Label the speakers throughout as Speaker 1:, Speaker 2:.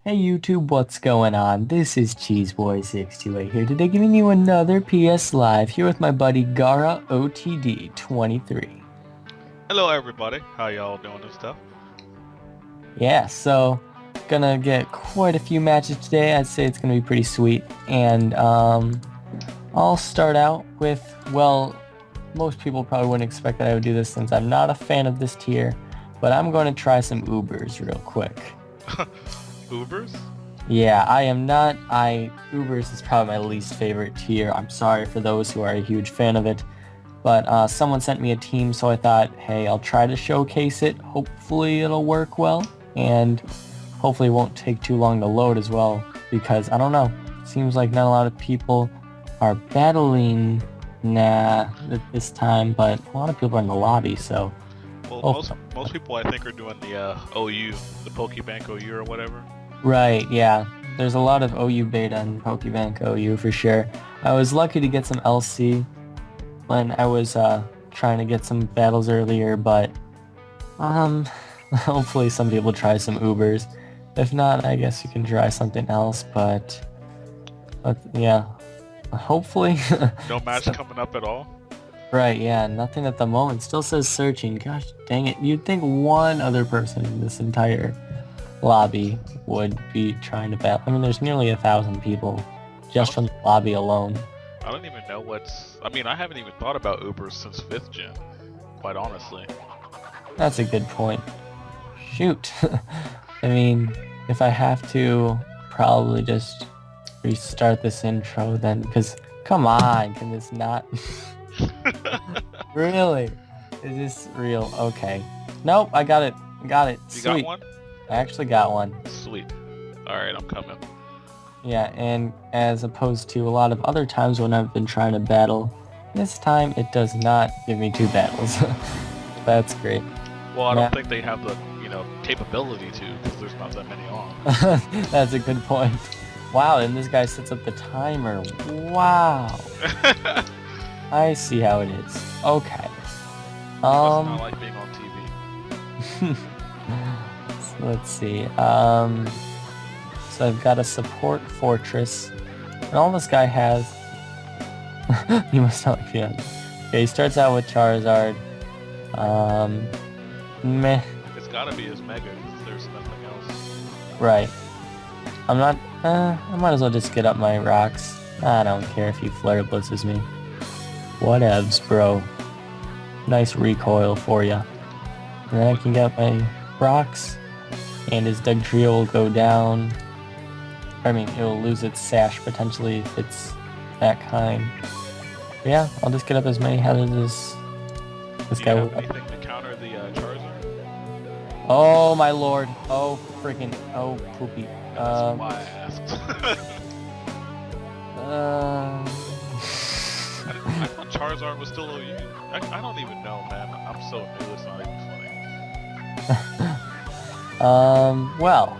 Speaker 1: Hey YouTube, what's going on? This is Cheeseboy628 here today giving you another PS Live here with my buddy Gara OTD23.
Speaker 2: Hello everybody, how y'all doing and stuff?
Speaker 1: Yeah, so gonna get quite a few matches today. I'd say it's gonna be pretty sweet. And I'll start out with, well, most people probably wouldn't expect that I would do this since I'm not a fan of this tier, but I'm going to try some Ubers real quick.
Speaker 2: Ubers?
Speaker 1: Yeah, I am not. Ubers is probably my least favorite tier. I'm sorry for those who are a huge fan of it. But someone sent me a team, so I thought, hey, I'll try to showcase it. Hopefully it'll work well, and hopefully it won't take too long to load as well, because, I don't know, seems like not a lot of people are battling at this time, but a lot of people are in the lobby, so...
Speaker 2: Well, most people I think are doing the OU, the Pokebank OU or whatever.
Speaker 1: Right, yeah. There's a lot of OU beta in Pokebank OU for sure. I was lucky to get some LC when I was trying to get some battles earlier, but hopefully somebody will try some Ubers. If not, I guess you can try something else, but yeah, hopefully.
Speaker 2: No match coming up at all?
Speaker 1: Right, yeah, nothing at the moment. Still says searching. Gosh dang it. You'd think one other person in this entire lobby would be trying to battle. I mean, there's nearly 1,000 people just from the lobby alone.
Speaker 2: I don't even know I haven't even thought about Ubers since 5th gen, quite honestly.
Speaker 1: That's a good point. Shoot. I mean, if I have to probably just restart this intro then, because come on, can this not... Really? Is this real? Okay. Nope, I got it.
Speaker 2: You
Speaker 1: Sweet.
Speaker 2: got one?
Speaker 1: I actually got one.
Speaker 2: Sweet. Alright, I'm coming.
Speaker 1: Yeah, and as opposed to a lot of other times when I've been trying to battle, this time it does not give me 2 battles. That's great.
Speaker 2: Well, I don't think they have the, capability to, because there's not that many on.
Speaker 1: That's a good point. Wow, and this guy sets up the timer. Wow. I see how it is. Okay.
Speaker 2: It's not like being on TV.
Speaker 1: So let's see. So I've got a support fortress, and all this guy has. You must not like him. Okay, he starts out with Charizard. Meh.
Speaker 2: It's gotta be his Mega, because there's nothing else.
Speaker 1: Right. I'm not. I might as well just get up my rocks. I don't care if he flare blitzes me. Whatevs, bro. Nice recoil for ya. And then I can get my rocks, and his Dugtrio will go down. I mean, it will lose its sash potentially if it's that kind. But yeah, I'll just get up as many hazards as this guy will.
Speaker 2: Anything to counter the Charizard?
Speaker 1: Oh my lord. Oh freaking. Oh poopy.
Speaker 2: That's why I asked. I thought Charizard was still OU. I don't even know, man. I'm so new, it's not even funny.
Speaker 1: Well,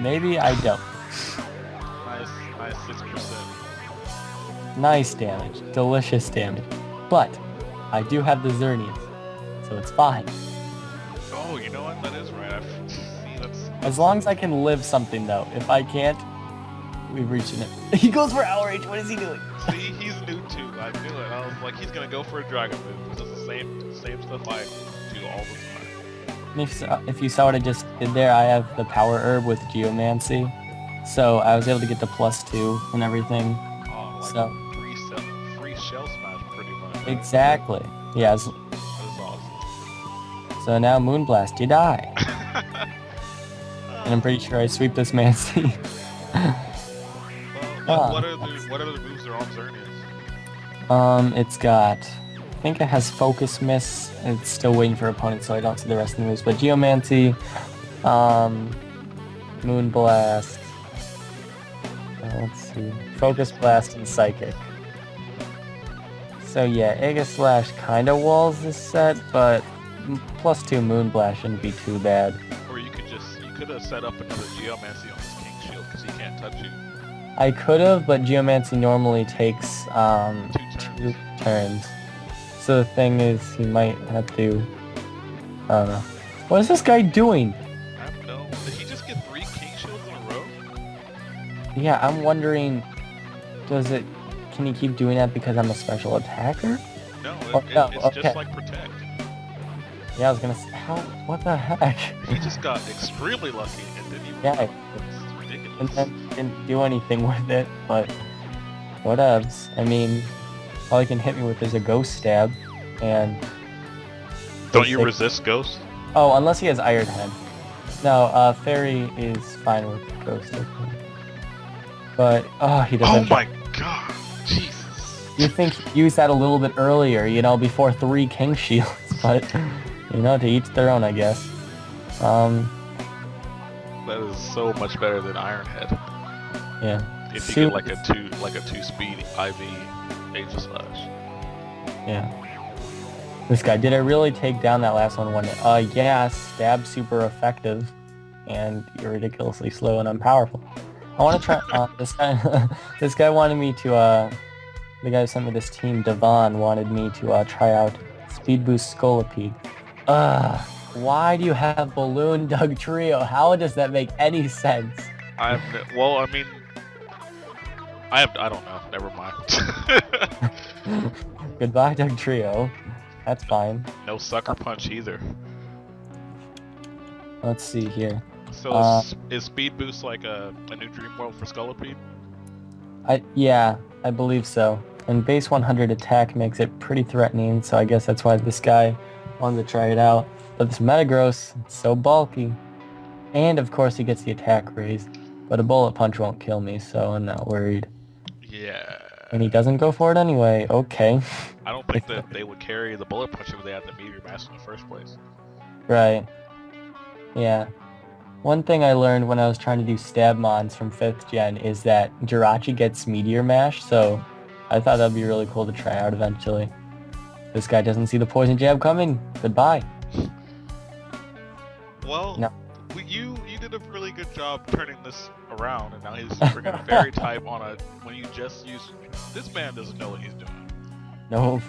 Speaker 1: maybe I don't.
Speaker 2: Nice 6%.
Speaker 1: Nice damage. Delicious damage. But, I do have the Xerneas, so it's fine.
Speaker 2: Oh, you know what? That is right.
Speaker 1: As long as I can live something, though. If I can't, we've reached it. He goes for outrage. What is he doing?
Speaker 2: See, he's new too. I knew it. I was like, he's gonna go for a dragon move. Because it's the same stuff I do all the time.
Speaker 1: If you saw what I just did there, I have the power herb with Geomancy. So I was able to get the +2 and everything.
Speaker 2: Oh, like
Speaker 1: so
Speaker 2: free shell smash pretty much.
Speaker 1: Exactly. Yeah.
Speaker 2: That is awesome.
Speaker 1: So now Moonblast, you die. And I'm pretty sure I sweep this Mancy.
Speaker 2: What are the moves that are on Xerneas?
Speaker 1: It's got, I think it has Focus Miss, and it's still waiting for opponents, so I don't see the rest of the moves, but Geomancy, Moonblast, let's see, Focus Blast, and Psychic. So yeah, Aegislash kinda walls this set, but +2 Moonblast shouldn't be too bad.
Speaker 2: Or you could have set up another Geomancy on his King Shield, because he can't touch you.
Speaker 1: I could have, but Geomancy normally takes 2 turns. So the thing is, he might have to... I don't know. What is this guy doing?
Speaker 2: I don't know. Did he just get 3 King Shields?
Speaker 1: Yeah, I'm wondering, can he keep doing that because I'm a special attacker?
Speaker 2: No,
Speaker 1: No,
Speaker 2: it's
Speaker 1: okay.
Speaker 2: just like Protect.
Speaker 1: Yeah, I was gonna say, what the heck?
Speaker 2: He just got extremely lucky and didn't even
Speaker 1: Yeah,
Speaker 2: It's ridiculous.
Speaker 1: and then didn't do anything with it, but whatevs. I mean, all he can hit me with is a ghost stab, and...
Speaker 2: Don't you resist Ghost?
Speaker 1: Oh, unless he has Iron Head. No, Fairy is fine with ghost. But, oh, he doesn't...
Speaker 2: Oh my god! Jesus.
Speaker 1: You think he'd use that a little bit earlier, you know, before 3 King Shields, but, you know, to each their own, I guess.
Speaker 2: That is so much better than Iron Head.
Speaker 1: Yeah.
Speaker 2: If you get like a 2-speed IV Aegis Slash.
Speaker 1: Yeah. This guy, did I really take down that last one? Yeah, stab super effective, and you're ridiculously slow and unpowerful. I want to try, this guy, this guy wanted me to, the guy who sent me this team, Devon, wanted me to, try out Speed Boost Scolipede. Why do you have Balloon Doug Trio? How does that make any sense?
Speaker 2: I don't know. Never mind.
Speaker 1: Goodbye, Doug Trio. That's fine.
Speaker 2: No Sucker Punch either.
Speaker 1: Let's see here.
Speaker 2: So is Speed Boost like a new dream world for Scolipede?
Speaker 1: Yeah, I believe so. And base 100 attack makes it pretty threatening, so I guess that's why this guy wanted to try it out. But this Metagross, it's so bulky. And of course he gets the attack raised. But a bullet punch won't kill me, so I'm not worried.
Speaker 2: Yeah.
Speaker 1: And he doesn't go for it anyway. Okay.
Speaker 2: I don't think that they would carry the bullet punch if they had the Meteor Mash in the first place.
Speaker 1: Right. Yeah. One thing I learned when I was trying to do stab mons from 5th gen is that Jirachi gets Meteor Mash, so I thought that'd be really cool to try out eventually. This guy doesn't see the poison jab coming. Goodbye.
Speaker 2: Well,
Speaker 1: no.
Speaker 2: You did a really good job turning this around, and now he's freaking fairy type on a when you just use. This man doesn't know what he's doing.
Speaker 1: No.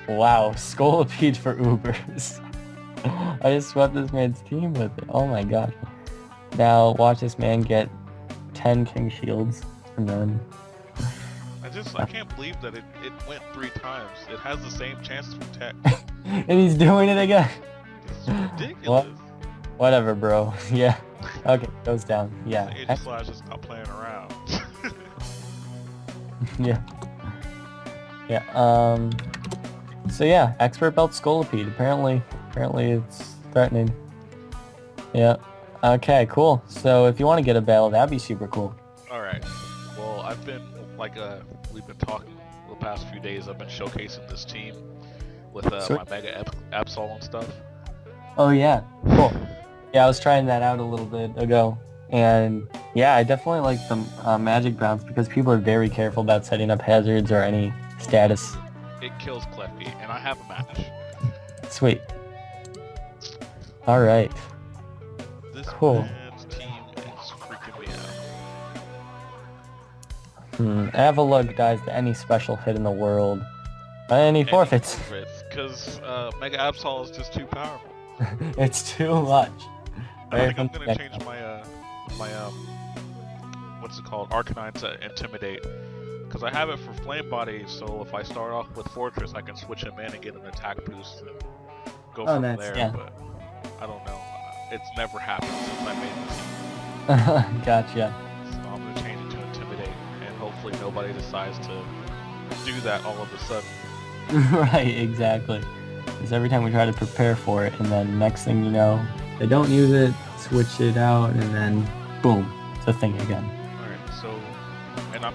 Speaker 1: Wow, Scolipede for Ubers. I just swept this man's team with it. Oh my gosh. Now watch this man get 10 King Shields, and then...
Speaker 2: I can't believe that it went 3 times. It has the same chance to protect.
Speaker 1: And he's doing it again.
Speaker 2: It's ridiculous.
Speaker 1: Whatever, bro. Yeah. Okay, goes down. Yeah.
Speaker 2: Aegis Slash is not playing around.
Speaker 1: Yeah. Yeah, so yeah, Expert Belt Scolipede. Apparently it's threatening. Yeah. Okay, cool. So if you want to get a battle, that'd be super cool.
Speaker 2: Alright. Well, I've been, we've been talking the past few days, I've been showcasing this team with my Mega Absol and stuff.
Speaker 1: Oh yeah, cool. Yeah, I was trying that out a little bit ago. And yeah, I definitely like the magic bounce because people are very careful about setting up hazards or any status.
Speaker 2: It kills Klefki, and I have a match.
Speaker 1: Sweet. Alright.
Speaker 2: This
Speaker 1: cool.
Speaker 2: man's team is freaking me out.
Speaker 1: Avalugg dies to any special hit in the world. And he forfeits.
Speaker 2: Because Mega Absol is just too powerful.
Speaker 1: It's too much.
Speaker 2: I think I'm gonna change my what's it called, Arcanine to Intimidate, because I have it for Flame Body. So if I start off with Fortress, I can switch him in and get an attack boost and go from there.
Speaker 1: Yeah.
Speaker 2: But I don't know. It's never happened since I made the team.
Speaker 1: Gotcha.
Speaker 2: So I'm gonna change it to Intimidate, and hopefully nobody decides to do that all of a sudden.
Speaker 1: Right, exactly. Because every time we try to prepare for it, and then next thing you know, they don't use it, switch it out, and then boom, it's a thing again.
Speaker 2: Alright, so, and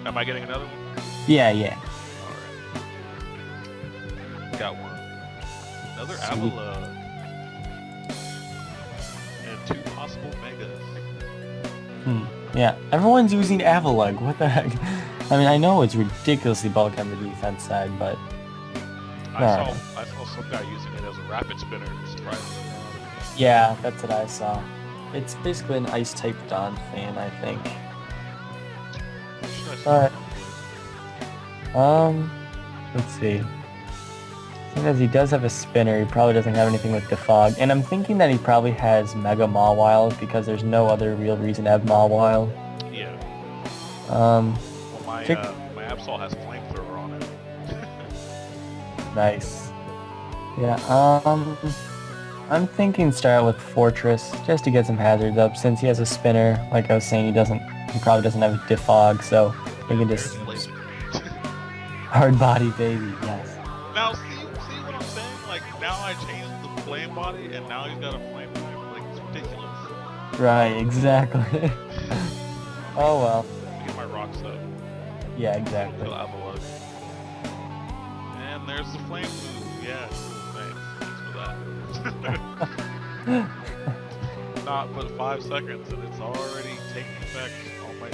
Speaker 2: am I getting another one?
Speaker 1: Yeah.
Speaker 2: Alright. Got one. Another Avalugg. And 2 possible Megas.
Speaker 1: Yeah, everyone's using Avalugg, what the heck? I mean, I know it's ridiculously bulky on the defense side, but...
Speaker 2: I saw some guy using it as a rapid spinner, surprisingly.
Speaker 1: Yeah, that's what I saw. It's basically an ice-type Dawn fan, I think. Alright. Let's see. Because he does have a spinner, he probably doesn't have anything with Defog. And I'm thinking that he probably has Mega Mawile because there's no other real reason to have Mawile.
Speaker 2: Yeah.
Speaker 1: Um,
Speaker 2: Well, my
Speaker 1: Kick-
Speaker 2: my Absol has flamethrower on it.
Speaker 1: nice. Yeah, I'm thinking start out with Fortress just to get some hazards up since he has a spinner. Like I was saying, he probably doesn't have a defog, so he can
Speaker 2: There's
Speaker 1: just
Speaker 2: laser grenade.
Speaker 1: hard body baby. Yes.
Speaker 2: Now see what I'm saying? Like now I changed the flame body, and now he's got a flame knife. Like it's ridiculous.
Speaker 1: Right. Exactly. Oh well.
Speaker 2: Get my rocks up.
Speaker 1: Yeah. Exactly.
Speaker 2: Kill Avalok. And there's the flame move. Yeah. Thanks for that. Not but 5 seconds, and it's already taking effect on my.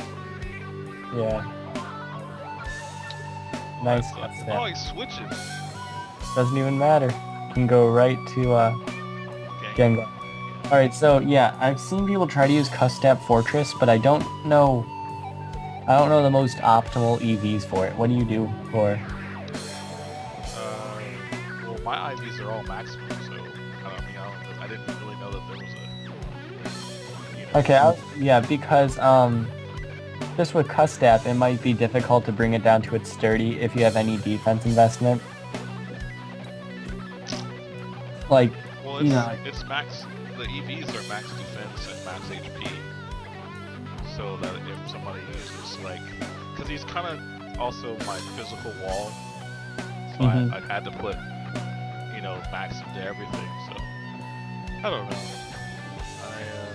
Speaker 1: Yeah. Nice.
Speaker 2: Oh, he switches.
Speaker 1: Doesn't even matter. Can go right to Gengar. Alright, so yeah, I've seen people try to use Custap Fortress, but I don't know the most optimal EVs for it. What do you do for?
Speaker 2: Well, my IVs are all maximum, so I didn't really know that there was a. You know,
Speaker 1: Okay, yeah, because just with Custap, it might be difficult to bring it down to its sturdy if you have any defense investment. Like,
Speaker 2: well, it's max. The EVs are max defense and max HP, so that if somebody uses because he's kind of also my physical wall, so I had to put max into everything. So I don't know.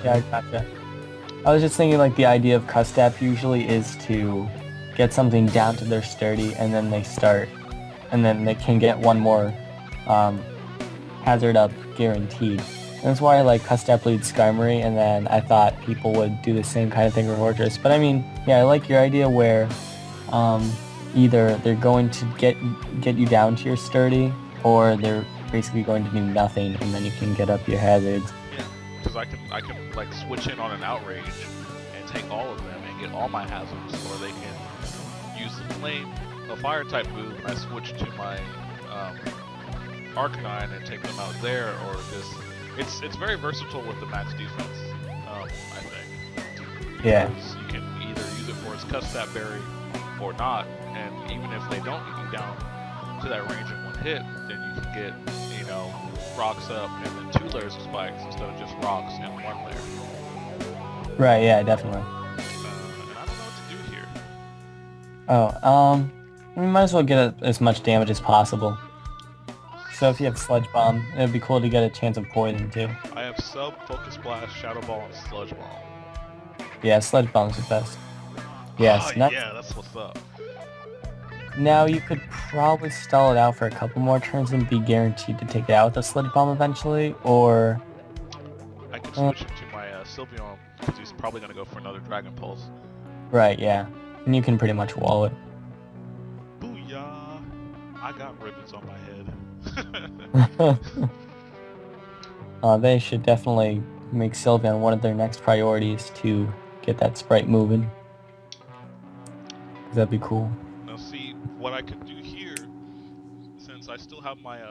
Speaker 1: yeah, I gotcha. I was just thinking like the idea of Custap usually is to get something down to their sturdy, and then they can get one more hazard up guaranteed. And that's why I like Custap lead Skarmory, and then I thought people would do the same kind of thing for Fortress. But I mean, yeah, I like your idea where either they're going to get you down to your sturdy, or they're basically going to do nothing, and then you can get up your hazards.
Speaker 2: Yeah, because I can like switch in on an outrage and take all of them and get all my hazards, or they can use a fire type move, and I switch to my Arcanine and take them out there, or just it's very versatile with the max defense. I think.
Speaker 1: Yeah.
Speaker 2: Because you can either use it for its Custap Berry or not, and even if they don't get you down to that range in one hit, then you can get rocks up and then 2 layers of spikes instead of just rocks and 1 layer.
Speaker 1: Right. Yeah. Definitely.
Speaker 2: And I don't know what to do here.
Speaker 1: Oh. We might as well get as much damage as possible. So if you have Sludge Bomb, it'd be cool to get a chance of poison too.
Speaker 2: I have Sub, Focus Blast, Shadow Ball, and Sludge Bomb.
Speaker 1: Yeah, Sludge Bomb's the best. Yes.
Speaker 2: Yeah, that's what's up.
Speaker 1: Now you could probably stall it out for a couple more turns and be guaranteed to take it out with a Sludge Bomb eventually, or...
Speaker 2: I could switch him to my Sylveon, because he's probably going to go for another Dragon Pulse.
Speaker 1: Right, yeah. And you can pretty much wall it.
Speaker 2: Booyah! I got ribbons on my head.
Speaker 1: They should definitely make Sylveon one of their next priorities to get that sprite moving. That'd be cool.
Speaker 2: Now see, what I could do here, since I still have my,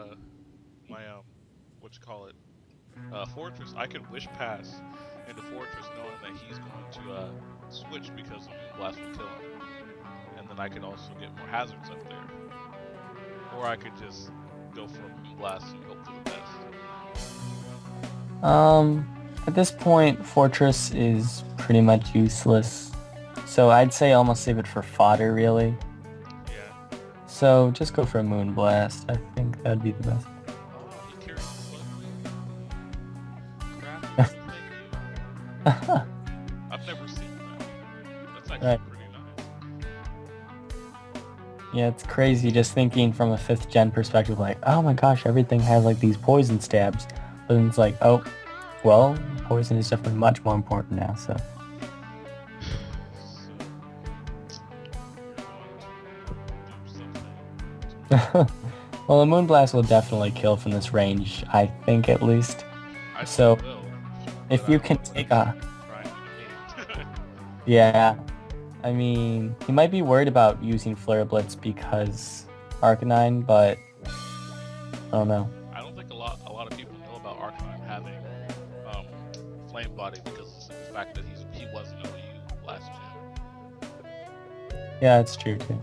Speaker 2: Fortress, I could Wish Pass into Fortress knowing that he's going to, switch because the Moonblast will kill him. And then I could also get more hazards up there. Or I could just go for a Moonblast and hope for the best.
Speaker 1: At this point, Fortress is pretty much useless. So I'd say almost save it for fodder, really.
Speaker 2: Yeah.
Speaker 1: So just go for a Moonblast. I think that'd be the best.
Speaker 2: Oh, he carries the Crap, thank you. I've never seen that. That's actually
Speaker 1: Right.
Speaker 2: pretty nice.
Speaker 1: Yeah, it's crazy just thinking from a 5th gen perspective, like, oh my gosh, everything has like these poison stabs. But then it's like, oh, well, poison is definitely much more important now, so. Well, the Moonblast will definitely kill from this range, I think at least. So, if you can take a... Yeah, I mean, he might be worried about using Flare Blitz because Arcanine, but I don't know.
Speaker 2: I don't think a lot of people know about Arcanine having Flame Body because of the fact that he wasn't OU last gen.
Speaker 1: Yeah, that's true too.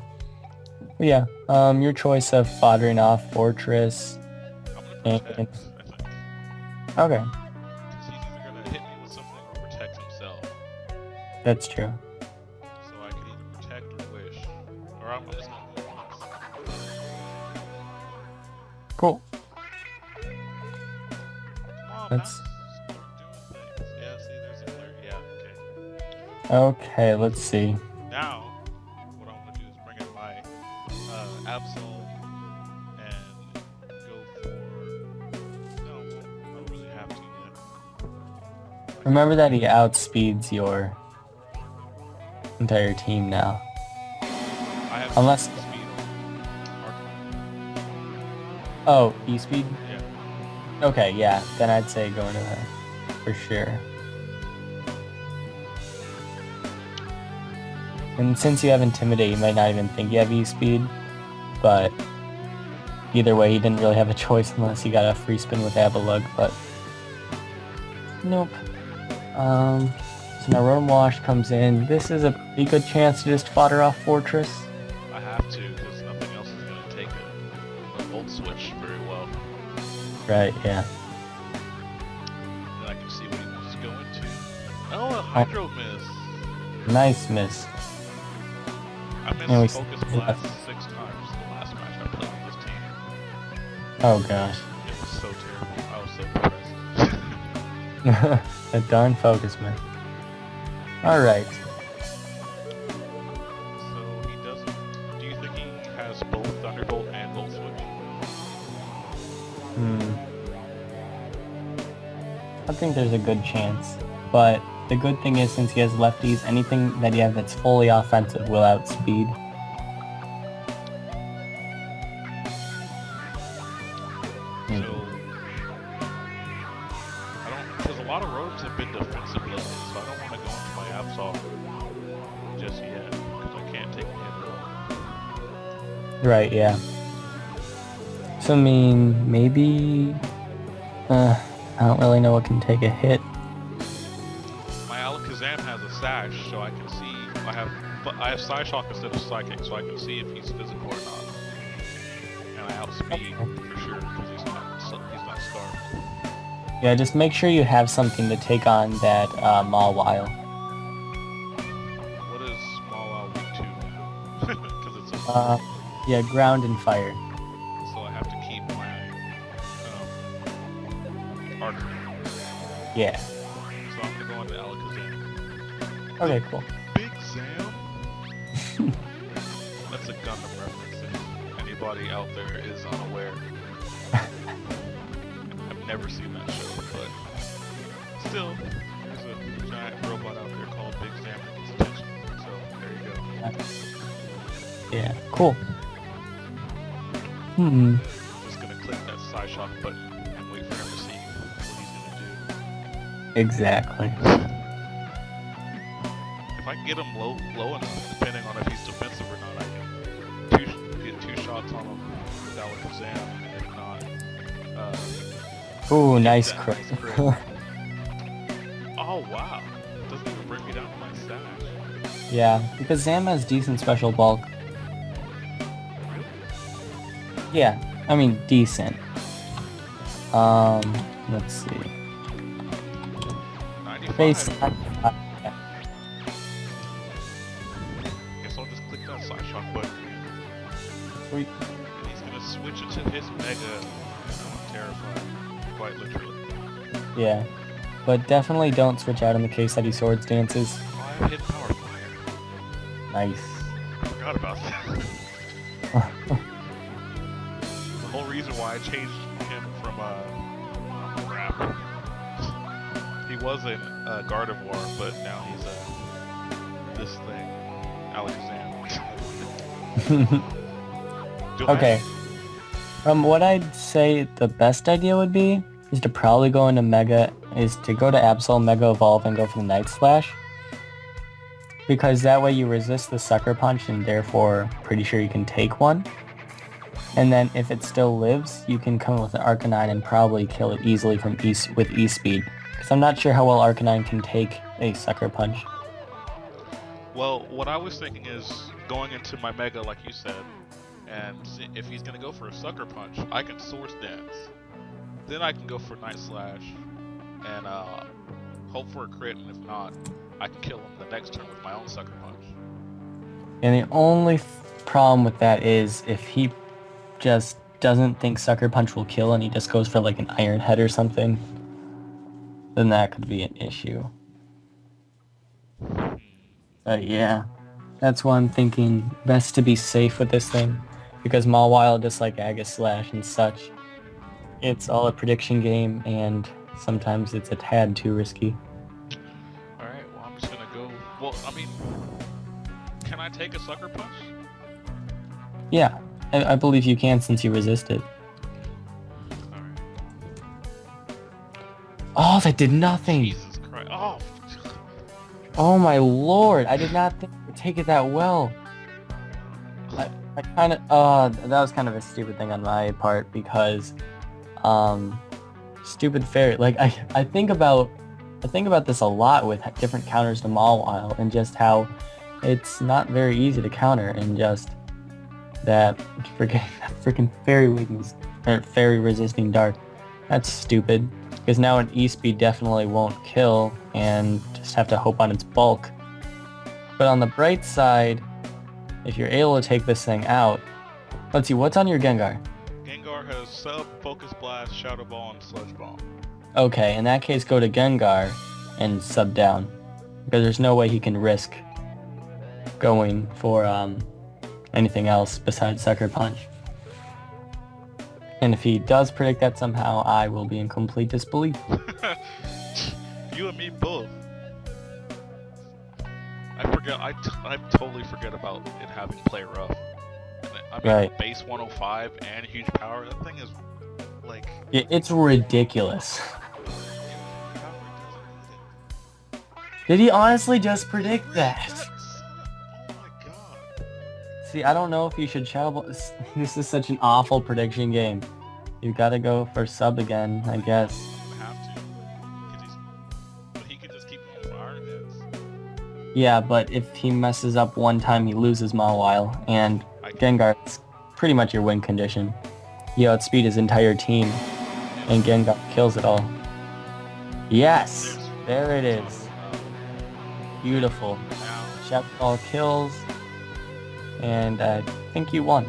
Speaker 1: But yeah, your choice of foddering off Fortress
Speaker 2: I'm gonna
Speaker 1: and
Speaker 2: protect, I think.
Speaker 1: okay,
Speaker 2: Because he's either gonna hit me with something or protect himself.
Speaker 1: that's true.
Speaker 2: So I could either protect or wish. Or I'm just gonna go once.
Speaker 1: Cool.
Speaker 2: Come on,
Speaker 1: Let's.
Speaker 2: Max. Start doing things. Yeah, see, there's a flare. Yeah, okay.
Speaker 1: Okay, let's see.
Speaker 2: Now, what I want to do is bring in my Absol and go for. No, I don't really have to yet.
Speaker 1: Remember that he outspeeds your entire team now.
Speaker 2: I have
Speaker 1: Unless.
Speaker 2: speed on Arcanine.
Speaker 1: Oh, E-speed?
Speaker 2: Yeah.
Speaker 1: Okay, yeah, then I'd say go into that. For sure. And since you have Intimidate, you might not even think you have E-speed. But either way, he didn't really have a choice unless he got a free spin with Abalug, but nope. So now Rotom Wash comes in. This is a pretty good chance to just fodder off Fortress.
Speaker 2: I have to, because nothing else is going to take a Volt Switch very well.
Speaker 1: Right, yeah.
Speaker 2: Then I can see what he wants to go into. Oh, a Hydro Miss!
Speaker 1: Nice miss.
Speaker 2: I missed
Speaker 1: And we
Speaker 2: Focus Blast 6 times the last match I played with this team.
Speaker 1: Oh gosh.
Speaker 2: It was so terrible. I was so depressed.
Speaker 1: A darn focus miss. Alright.
Speaker 2: So he doesn't. Do you think he has both Thunderbolt and Volt Switch?
Speaker 1: I think there's a good chance. But the good thing is, since he has lefties, anything that you have that's fully offensive will outspeed.
Speaker 2: So I don't, because a lot of roads have been defensive lately, so I don't want to go into my Absol just yet because I can't take a hit at all.
Speaker 1: Right, yeah. So I mean, maybe... I don't really know what can take a hit.
Speaker 2: My Alakazam has a sash, so I can see. I have Psyshock instead of Psychic, so I can see if he's physical or not. And I outspeed for sure because he's not starved.
Speaker 1: Yeah, just make sure you have something to take on that Mawile.
Speaker 2: What is Small weak to now? Because it's a
Speaker 1: Yeah, ground and fire.
Speaker 2: so I have to keep my Arcanine.
Speaker 1: Yeah.
Speaker 2: So I'm gonna go into Alakazam.
Speaker 1: Okay, cool.
Speaker 2: Big Zam? That's a Gundam reference if anybody out there is unaware. I've never seen that show, but still, there's a giant robot out there called Big Zam that gets attention. So there you go.
Speaker 1: Yeah, cool.
Speaker 2: Just gonna click that Psyshock button and wait for him to see what he's gonna
Speaker 1: Exactly.
Speaker 2: do. If I can get him low enough, depending on if he's defensive or not, I can get 2 shots on him with Alakazam, and if not,
Speaker 1: Ooh, nice
Speaker 2: that
Speaker 1: crit.
Speaker 2: nice crit. Oh wow, doesn't even bring me down to my stash.
Speaker 1: Yeah, because Zam has decent special bulk.
Speaker 2: Really?
Speaker 1: Yeah, I mean, decent. Let's see.
Speaker 2: 95.
Speaker 1: Base.
Speaker 2: Guess I'll just click that Psyshock button.
Speaker 1: Sweet.
Speaker 2: And he's gonna switch it to his Mega. I'm terrified, quite literally.
Speaker 1: Yeah, but definitely don't switch out in the case that he swords dances.
Speaker 2: Oh, I have hit Power Fire.
Speaker 1: Nice.
Speaker 2: I forgot about that. The whole reason why I changed him from crap. He was in Gardevoir, but now he's this thing, Alakazam.
Speaker 1: Okay. What I'd say the best idea would be is to probably go into Mega, is to go to Absol, Mega Evolve, and go for the Night Slash. Because that way you resist the Sucker Punch and therefore pretty sure you can take one. And then if it still lives, you can come with an Arcanine and probably kill it easily from with E-Speed. Because I'm not sure how well Arcanine can take a Sucker Punch.
Speaker 2: Well, what I was thinking is going into my Mega, like you said, and if he's gonna go for a Sucker Punch, I can Source Dance. Then I can go for Night Slash, and hope for a crit, and if not, I can kill him the next turn with my own Sucker Punch.
Speaker 1: And the only problem with that is if he just doesn't think Sucker Punch will kill and he just goes for like an Iron Head or something, then that could be an issue. But yeah, that's why I'm thinking best to be safe with this thing, because Mawile, just like Aegislash and such, it's all a prediction game, and sometimes it's a tad too risky.
Speaker 2: Alright, well I'm just gonna go... Well, I mean... Can I take a Sucker Punch?
Speaker 1: Yeah, I believe you can since you resist it.
Speaker 2: Alright.
Speaker 1: Oh, that did nothing!
Speaker 2: Jesus Christ. Oh!
Speaker 1: Oh my lord, I did not think it would take it that well. I kind of, that was kind of a stupid thing on my part, because, stupid fairy, like, I think about this a lot with different counters to Mawile, and just how it's not very easy to counter, and just that freaking fairy weakness, or fairy resisting dark. That's stupid, because now an E-speed definitely won't kill, and just have to hope on its bulk. But on the bright side, if you're able to take this thing out, let's see, what's on your Gengar?
Speaker 2: Gengar has Sub, Focus Blast, Shadow Ball, and Sludge Bomb.
Speaker 1: Okay, in that case, go to Gengar and sub down, because there's no way he can risk going for anything else besides Sucker Punch. And if he does predict that somehow, I will be in complete disbelief.
Speaker 2: You and me both. I totally forget about it having Play Rough. I mean,
Speaker 1: Right.
Speaker 2: base 105 and huge power, that thing is, like...
Speaker 1: Yeah, it's ridiculous. Did he honestly just predict that?
Speaker 2: Oh my god.
Speaker 1: See, I don't know if you should Shadow Ball. This is such an awful prediction game. You gotta go for sub again, I guess.
Speaker 2: Have to. But he could just keep going for Iron Heads.
Speaker 1: Yeah, but if he messes up one time, he loses Mawile, and Gengar's pretty much your win condition. You outspeed his entire team, and Gengar kills it all. Yes! There it is. Beautiful.
Speaker 2: Now,
Speaker 1: Shadow Ball kills, and I think you won.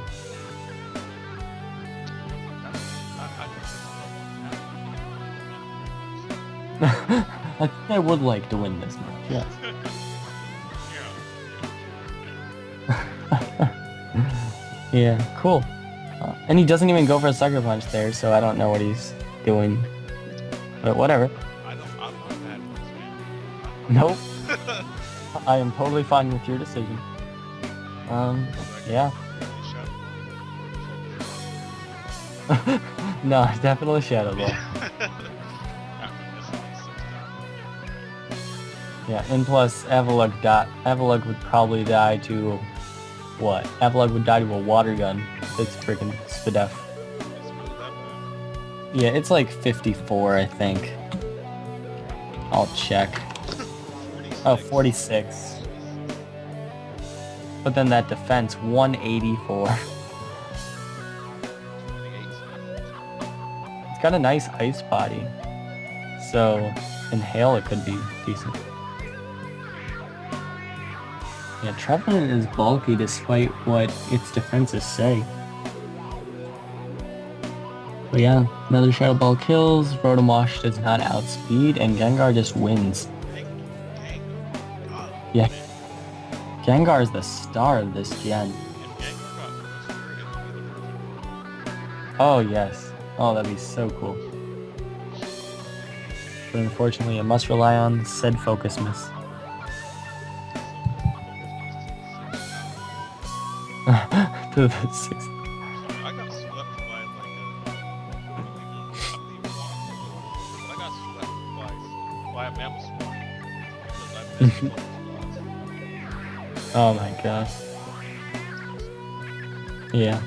Speaker 1: I think I would like to win this match, yes. Yeah, cool. And he doesn't even go for a Sucker Punch there, so I don't know what he's doing. But whatever.
Speaker 2: I'm not mad at this man.
Speaker 1: Nope. I am totally fine with your decision. Yeah. No, definitely Shadow Ball. Yeah, and plus Avalugg would probably die to what? Avalugg would die to a water gun. It's freaking Spadef. Yeah, it's like 54, I think. I'll check. Oh, 46. But then that defense, 184. It's got a nice ice body. So, in hail it could be decent. Yeah, Trevenant is bulky despite what its defenses say. But yeah, another Shadow Ball kills, Rotom does not outspeed, and Gengar just wins. Yeah, Gengar is the star of this gen. Oh yes, oh that'd be so cool. But unfortunately I must rely on said Focus Miss. To the 6th.
Speaker 2: I got swept by I got swept by a mammoth swarm because I missed one of the
Speaker 1: Oh my gosh. Yeah.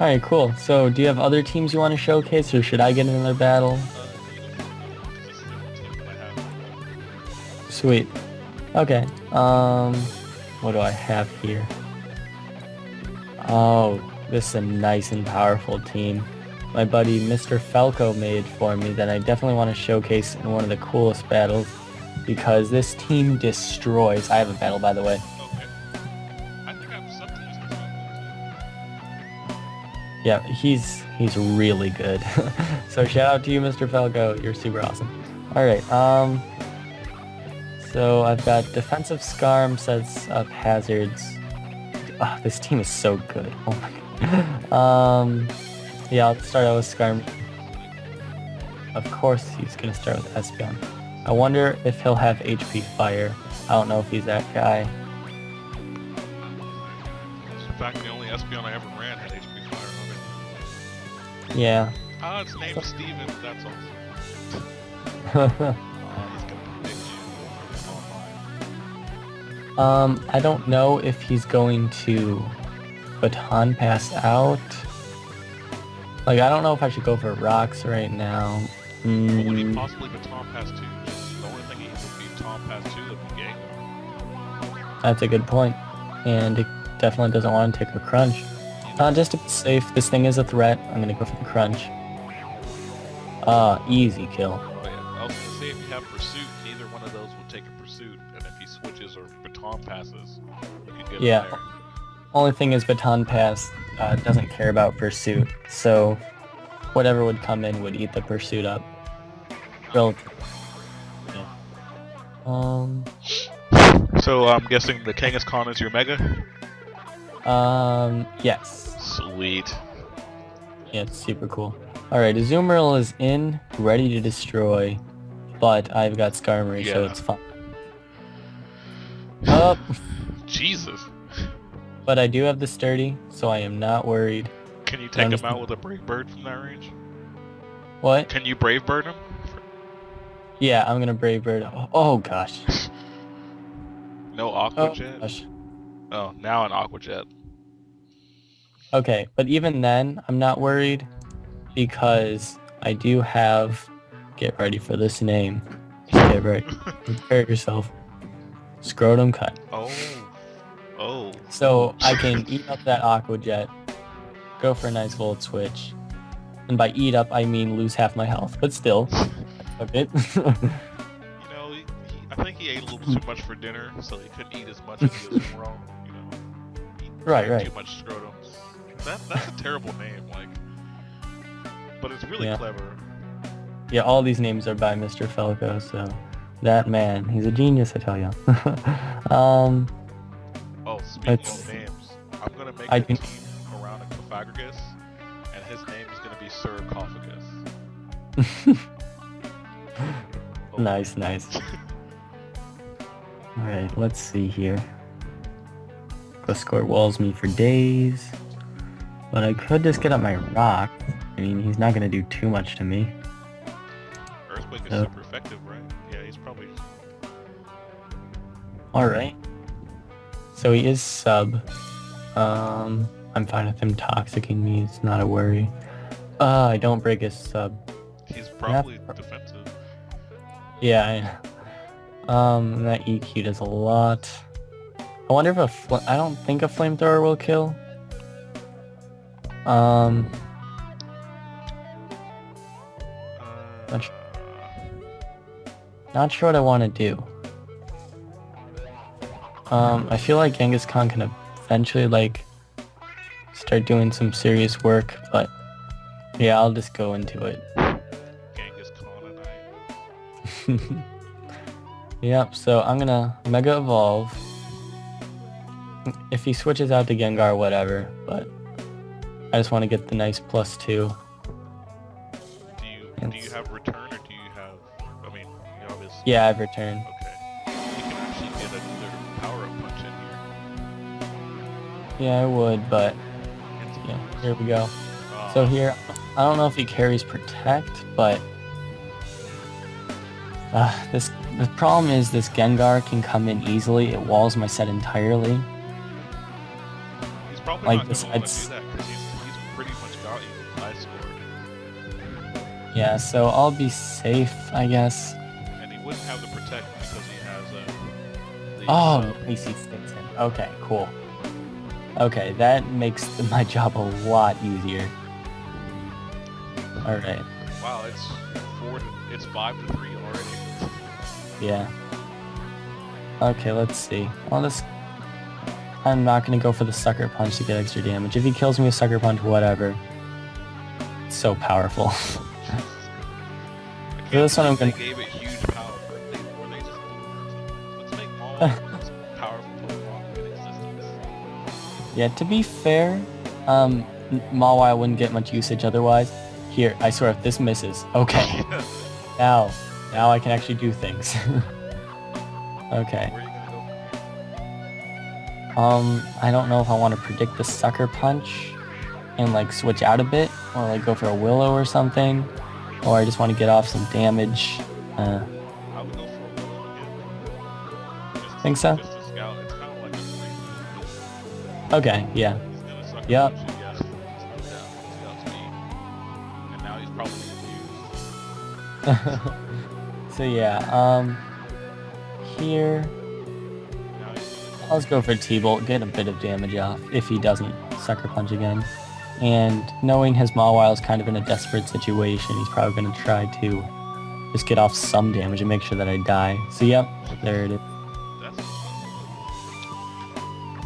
Speaker 1: Alright, cool. So do you have other teams you want to showcase, or should I get another battle? Sweet. Okay. What do I have here? Oh, this is a nice and powerful team. My buddy Mr. Falco made for me that I definitely want to showcase in one of the coolest battles because this team destroys. I have a battle, by the way.
Speaker 2: Okay. I think I'm something using this one.
Speaker 1: Yeah, he's really good. So shout out to you, Mr. Falco. You're super awesome. All right. So I've got defensive Scarm sets up hazards. Oh, this team is so good. Oh my god. Yeah, I'll start out with Scarm. Of course, he's gonna start with Espeon. I wonder if he'll have HP Fire. I don't know if he's that guy.
Speaker 2: In fact, the only Espeon I ever ran had HP Fire on it.
Speaker 1: Yeah.
Speaker 2: Ah, it's named Steven. That's awesome. He's gonna predict you online.
Speaker 1: I don't know if he's going to Baton Pass out. Like, I don't know if I should go for rocks right now.
Speaker 2: But would he possibly Baton Pass 2? Just the only thing he would be Baton Pass 2 would be Gengar.
Speaker 1: That's a good point. And it definitely doesn't want to take a crunch. Just to be safe, this thing is a threat. I'm gonna go for the crunch. Easy kill.
Speaker 2: Oh yeah, I was gonna say if you have Pursuit, either one of those will take a Pursuit, and if he switches or Baton Passes, you can get
Speaker 1: Yeah.
Speaker 2: him there.
Speaker 1: Only thing is Baton Pass doesn't care about Pursuit, so whatever would come in would eat the Pursuit up. Relative. Yeah.
Speaker 2: So I'm guessing the Kangaskhan is your Mega?
Speaker 1: Yes.
Speaker 2: Sweet.
Speaker 1: Yeah, it's super cool. Alright, Azumarill is in, ready to destroy, but I've got Skarmory, so
Speaker 2: Yeah.
Speaker 1: it's fine. Oh,
Speaker 2: Jesus.
Speaker 1: but I do have the Sturdy, so I am not worried.
Speaker 2: Can you take him out with a Brave Bird from that range?
Speaker 1: What?
Speaker 2: Can you Brave Bird him?
Speaker 1: Yeah, I'm gonna Brave Bird. Oh gosh.
Speaker 2: No Aqua
Speaker 1: Oh
Speaker 2: Jet?
Speaker 1: gosh.
Speaker 2: Oh, now an Aqua Jet.
Speaker 1: Okay, but even then, I'm not worried because I do have. Get ready for this name. Just get ready. Prepare yourself. Scrotum Cut.
Speaker 2: Oh. Oh.
Speaker 1: So I can eat up that Aqua Jet, go for a nice Volt Switch, and by eat up I mean lose half my health, but still, okay.
Speaker 2: You know, I think he ate a little too much for dinner, so he couldn't eat as much as he was wrong. You know, he
Speaker 1: Right,
Speaker 2: ate
Speaker 1: right.
Speaker 2: Too much scrotum. That's a terrible name, like, but it's really
Speaker 1: Yeah.
Speaker 2: clever.
Speaker 1: Yeah, all these names are by Mr. Falco, so that man, he's a genius, I tell you.
Speaker 2: Oh, speaking
Speaker 1: That's-
Speaker 2: of names, I'm gonna make
Speaker 1: I
Speaker 2: a
Speaker 1: can-
Speaker 2: team around a Cofagrigus, and his name is gonna be Sir Coffagus. Oh.
Speaker 1: Nice, nice. Alright, let's see here. Gliscor walls me for days. But I could just get up my rock. I mean, he's not going to do too much to me.
Speaker 2: Earthquake is
Speaker 1: So-
Speaker 2: super effective, right? Yeah, he's probably.
Speaker 1: Alright. So he is sub. I'm fine with him toxicking me. It's not a worry. I don't break his sub.
Speaker 2: He's probably defensive.
Speaker 1: Yeah, that EQ does a lot. I wonder if I don't think a flamethrower will kill. Not sure. Not sure what I want to do. I feel like Kangaskhan can eventually like start doing some serious work, but yeah, I'll just go into it.
Speaker 2: Kangaskhan and I.
Speaker 1: Yep, so I'm gonna Mega Evolve. If he switches out to Gengar, whatever, but I just want to get the nice +2.
Speaker 2: Do you have return or do you have? I mean, you obviously.
Speaker 1: Yeah, I've returned.
Speaker 2: Okay. You can actually get another power-up punch in here.
Speaker 1: Yeah, I would, but yeah, here we go. So here, I don't know if he carries Protect, but the problem is this Gengar can come in easily. It walls my set entirely.
Speaker 2: He's probably
Speaker 1: like
Speaker 2: not going to want to
Speaker 1: besides-
Speaker 2: do that because he's pretty much got you with Ice Sword.
Speaker 1: Yeah, so I'll be safe, I guess.
Speaker 2: And he wouldn't have the Protect because he has the
Speaker 1: Oh,
Speaker 2: sub.
Speaker 1: nice, he sticks in. Okay, cool. Okay, that makes my job a lot easier. Alright,
Speaker 2: Wow, it's 5-3 already.
Speaker 1: yeah. Okay, let's see. I'm not gonna go for the Sucker Punch to get extra damage. If he kills me with Sucker Punch, whatever. It's so powerful.
Speaker 2: I can't
Speaker 1: this one I'm
Speaker 2: believe
Speaker 1: gonna...
Speaker 2: they gave it huge power. Were they just let's make Mawile the most powerful Pokemon in existence.
Speaker 1: Yeah, to be fair, Mawile wouldn't get much usage otherwise. Here, I swear, if this misses... Okay, now I can actually do things. Okay.
Speaker 2: Where are you gonna go?
Speaker 1: I don't know if I want to predict the Sucker Punch and like switch out a bit, or like go for a Willow or something, or I just want to get off some damage.
Speaker 2: I would go for a Willow again.
Speaker 1: Think so?
Speaker 2: Just a scout. It's kind of like a free move.
Speaker 1: Okay, yeah.
Speaker 2: He's gonna sucker
Speaker 1: Yep.
Speaker 2: punch you, yeah. Slow down scout speed. And now he's probably confused.
Speaker 1: So yeah, here,
Speaker 2: Now he's gonna
Speaker 1: I'll just go for T-Bolt, get a bit of damage off if he doesn't Sucker Punch again. And knowing his Mawile is kind of in a desperate situation, he's probably going to try to just get off some damage and make sure that I die. So yep, there it is.
Speaker 2: That's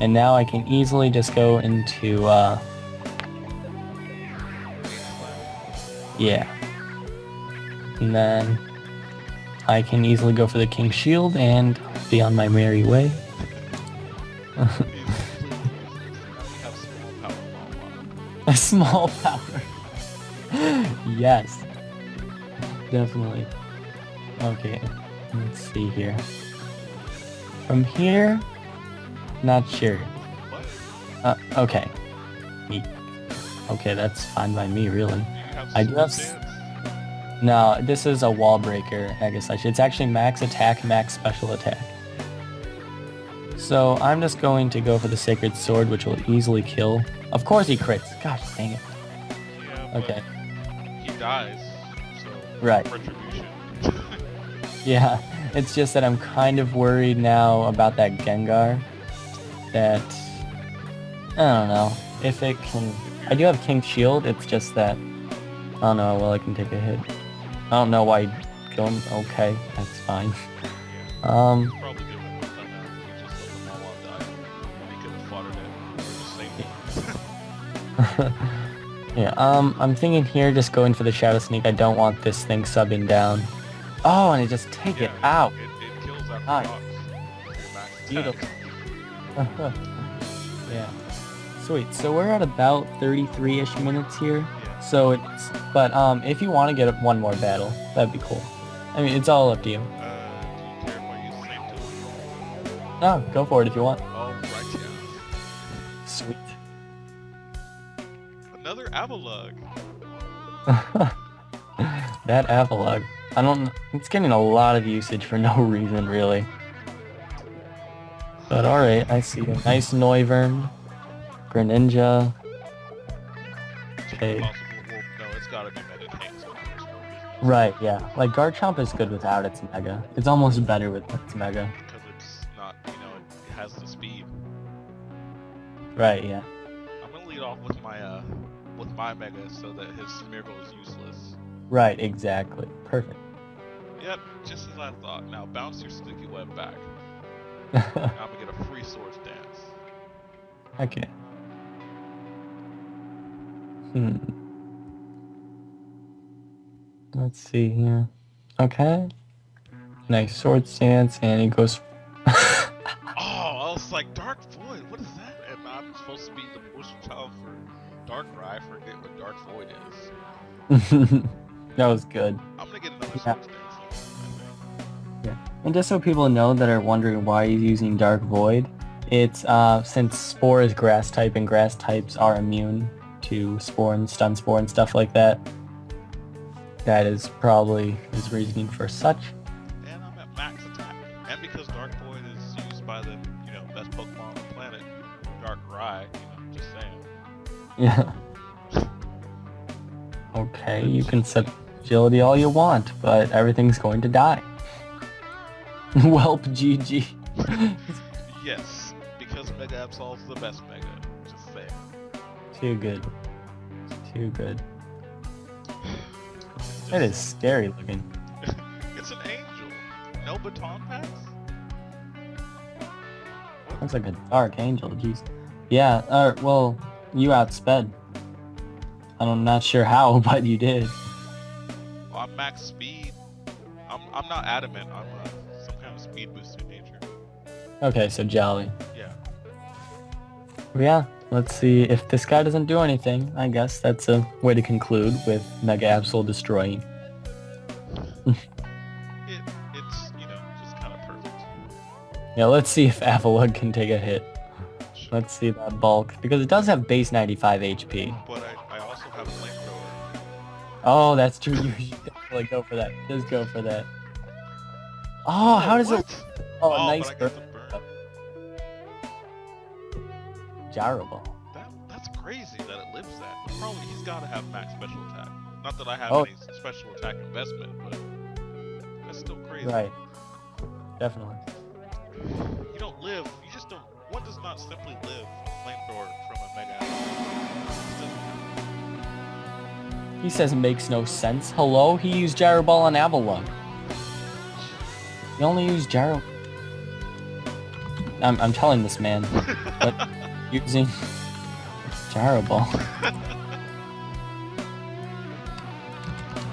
Speaker 1: And now I can easily just go into, yeah. And then I can easily go for the King Shield and be on my merry way. A small power. Yes. Definitely. Okay, let's see here. From here, not sure. Okay. Okay, that's fine by me, really. I do have... No, this is a wall breaker, I guess I should. It's actually max attack, max special attack. So I'm just going to go for the Sacred Sword, which will easily kill. Of course he crits. Gosh dang it.
Speaker 2: Yeah,
Speaker 1: Okay.
Speaker 2: He dies, so
Speaker 1: Right.
Speaker 2: retribution.
Speaker 1: Yeah, it's just that I'm kind of worried now about that Gengar. That, I don't know, if it can... I do have King's Shield, it's just that, I don't know how well I can take a hit. I don't know why going... Okay, that's fine.
Speaker 2: Probably give him a time now. He just let the Mawile die. He could have fought it or just saved it.
Speaker 1: Yeah, I'm thinking here just going for the Shadow Sneak. I don't want this thing subbing down. Oh, and it just take it out.
Speaker 2: It kills after
Speaker 1: Nice.
Speaker 2: rocks. Your max attack.
Speaker 1: Beautiful. Yeah. Sweet. So we're at about 33-ish minutes here.
Speaker 2: Yeah.
Speaker 1: So it's... But if you want to get one more battle, that'd be cool. I mean, it's all up to you.
Speaker 2: Do you care if I use the same tool?
Speaker 1: No, go for it if you want.
Speaker 2: Oh, right, yeah.
Speaker 1: Sweet.
Speaker 2: Another Avalugg.
Speaker 1: That Avalugg. I don't... It's getting a lot of usage for no reason, really. But alright, I see a nice Noivern. Greninja. Okay.
Speaker 2: Possible. Well, no, it's gotta be Mega King, so there's no reason.
Speaker 1: Right, yeah. Like, Garchomp is good without its Mega. It's almost better with its Mega.
Speaker 2: Because it's not, it has the speed.
Speaker 1: Right, yeah.
Speaker 2: I'm gonna lead off with my Mega so that his Smeargle is useless.
Speaker 1: Right, exactly. Perfect.
Speaker 2: Yep, just as I thought. Now bounce your sticky web back. Now I'm gonna get a free Swords Dance.
Speaker 1: Okay. Let's see here. Okay. Nice Sword Stance, and he goes...
Speaker 2: Oh, I was like, Dark Void, what is that? And I'm supposed to be the poster child for Darkrai. I forget what Dark Void is.
Speaker 1: That was good.
Speaker 2: I'm gonna get another
Speaker 1: Yeah.
Speaker 2: Swords Dance.
Speaker 1: Yeah. And just so people know that are wondering why he's using Dark Void, it's since Spore is grass type and grass types are immune to Spore and Stun Spore and stuff like that. That is probably his reasoning for such.
Speaker 2: And I'm at max attack. And because Dark Void is used by the, best Pokemon on the planet, Darkrai, just saying.
Speaker 1: Yeah. Okay, you can set agility all you want, but everything's going to die. Welp GG.
Speaker 2: Yes, because Mega Absolve's the best Mega.
Speaker 1: too good. Too good.
Speaker 2: It's
Speaker 1: It is
Speaker 2: just-
Speaker 1: scary looking.
Speaker 2: It's an angel. No baton packs?
Speaker 1: Looks like a dark angel, jeez. Yeah, well, you outsped. I'm not sure how, but you did.
Speaker 2: Well, I'm max speed. I'm not adamant. I'm some kind of speed boost in nature.
Speaker 1: Okay, so Jolly.
Speaker 2: Yeah.
Speaker 1: Yeah, let's see if this guy doesn't do anything. I guess that's a way to conclude with Mega Absol destroying.
Speaker 2: It's just kind of perfect.
Speaker 1: Yeah, let's see if Avalug can take a hit.
Speaker 2: Sure.
Speaker 1: Let's see that bulk, because it does have base 95 HP.
Speaker 2: But I also have flamethrower.
Speaker 1: Oh, that's true. You should definitely go for that. Just go for that. Oh, how does it...
Speaker 2: what?
Speaker 1: Oh, nice
Speaker 2: but I get
Speaker 1: burn.
Speaker 2: the burn.
Speaker 1: Gyro Ball.
Speaker 2: That's crazy that it lives that. Probably he's got to have max special attack. Not that I have
Speaker 1: Oh.
Speaker 2: any special attack investment, but that's still crazy.
Speaker 1: Right. Definitely.
Speaker 2: You don't live. You just don't. One does not simply live flamethrower from a mega.
Speaker 1: He says it makes no sense. Hello? He used Gyro Ball on Avalug. He only used Gyro... I'm telling this man. But using Gyro Ball.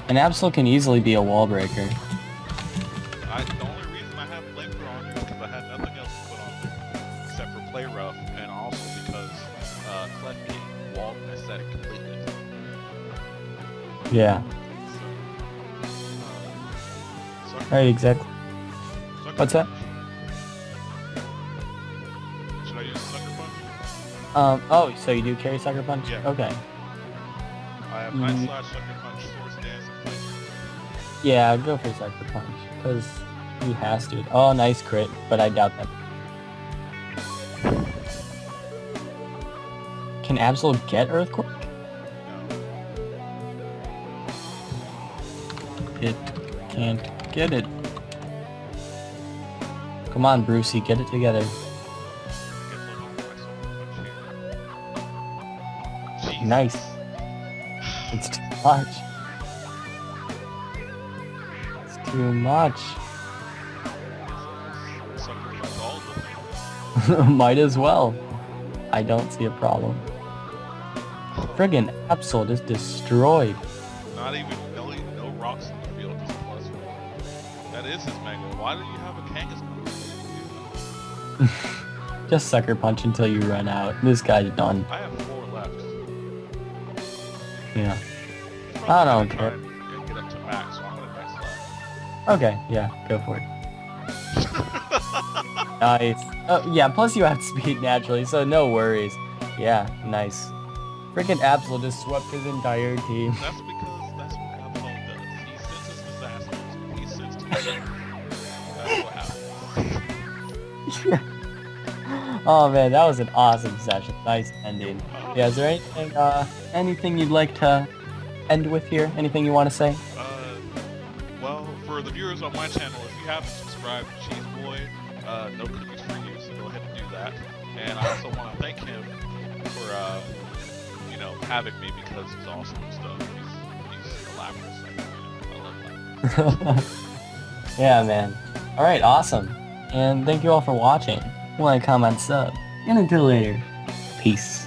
Speaker 1: An Absol can easily be a wall breaker.
Speaker 2: The only reason I have flamethrower on here is because I had nothing else to put on there except for play rough, and also because Clef King walled my set completely.
Speaker 1: Yeah.
Speaker 2: So,
Speaker 1: Right, exactly.
Speaker 2: Sucker
Speaker 1: What's that?
Speaker 2: Punch. Should I use Sucker Punch?
Speaker 1: Oh, so you do carry Sucker Punch?
Speaker 2: Yeah.
Speaker 1: Okay.
Speaker 2: I have Night Slash, Sucker Punch, Swords Dance, and Flamethrower.
Speaker 1: Yeah, go for Sucker Punch, because he has to. Oh, nice crit, but I doubt that. Can Absol get Earthquake?
Speaker 2: No.
Speaker 1: It can't get it. Come on, Brucey, get it together.
Speaker 2: Jeez.
Speaker 1: Nice. It's too much. It's too much.
Speaker 2: Sucker Punch all the things.
Speaker 1: Might as well. I don't see a problem. Friggin' Absol just destroyed.
Speaker 2: Not even no rocks in the field, just plus one. That is his mega. Why do you have a Kangaskhan?
Speaker 1: Just Sucker Punch until you run out. This guy's done.
Speaker 2: I have 4 left.
Speaker 1: Yeah.
Speaker 2: He's
Speaker 1: I
Speaker 2: probably
Speaker 1: don't
Speaker 2: gonna
Speaker 1: care.
Speaker 2: try and get up to max, so I'm gonna max
Speaker 1: Okay, yeah, go for it.
Speaker 2: left.
Speaker 1: Nice. Yeah, plus you have speed naturally, so no worries. Yeah, nice. Freaking Absol just swept his entire team.
Speaker 2: That's because that's what Absol does. He senses disasters. He sensed it. That's what happens.
Speaker 1: Oh man, that was an awesome session. Nice ending. Yeah, is there anything you'd like to end with here? Anything you want to say?
Speaker 2: Well, for the viewers on my channel, if you haven't subscribed to Cheeseboy, no cookies for you, so go ahead and do that. And I also want to thank him for, having me because he's awesome and stuff. He's a Lapras. I love Lapras.
Speaker 1: Yeah, man. Alright, awesome. And thank you all for watching. Like, comment, sub. And until later, peace.